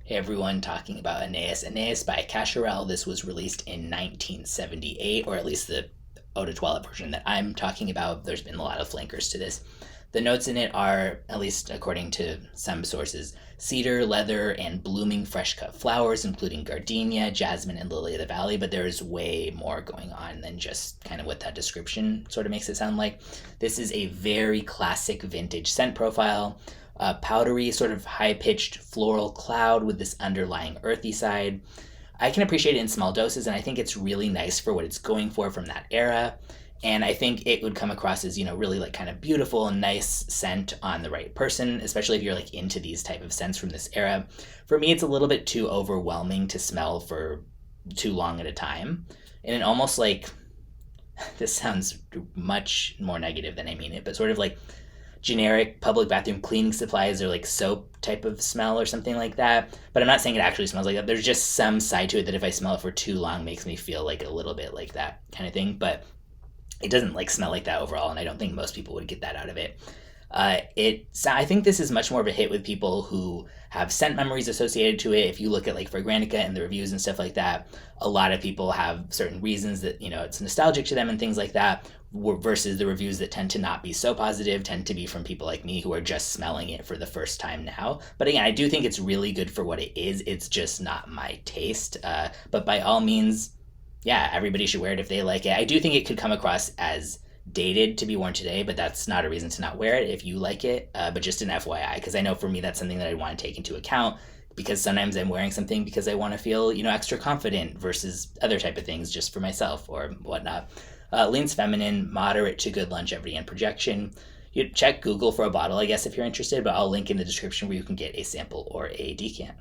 Hey everyone, talking about Anais Anais by Cacharel. This was released in 1978, or at least the eau de toilette version that I'm talking about. There's been a lot of flankers to this. The notes in it are, at least according to some sources, cedar, leather, and blooming fresh cut flowers, including gardenia, jasmine, and lily of the valley. But there's way more going on than just kind of what that description sort of makes it sound like. This is a very classic vintage scent profile. A powdery, sort of high pitched floral cloud with this underlying earthy side. I can appreciate it in small doses, and I think it's really nice for what it's going for from that era. And I think it would come across as, really like kind of beautiful and nice scent on the right person, especially if you're like into these type of scents from this era. For me, it's a little bit too overwhelming to smell for too long at a time. And it almost like, this sounds much more negative than I mean it, but sort of like generic public bathroom cleaning supplies or like soap type of smell or something like that. But I'm not saying it actually smells like that. There's just some side to it that if I smell it for too long makes me feel like a little bit like that kind of thing. But it doesn't like smell like that overall, and I don't think most people would get that out of it. I think this is much more of a hit with people who have scent memories associated to it. If you look at like Fragrantica and the reviews and stuff like that, a lot of people have certain reasons that it's nostalgic to them and things like that. Versus the reviews that tend to not be so positive tend to be from people like me who are just smelling it for the first time now. But again, I do think it's really good for what it is. It's just not my taste. But by all means, yeah, everybody should wear it if they like it. I do think it could come across as dated to be worn today, but that's not a reason to not wear it if you like it. But just an FYI, because I know for me that's something that I want to take into account, because sometimes I'm wearing something because I want to feel, extra confident versus other type of things just for myself or whatnot. Leans feminine, moderate to good longevity and projection. You check Google for a bottle, I guess, if you're interested, but I'll link in the description where you can get a sample or a decant.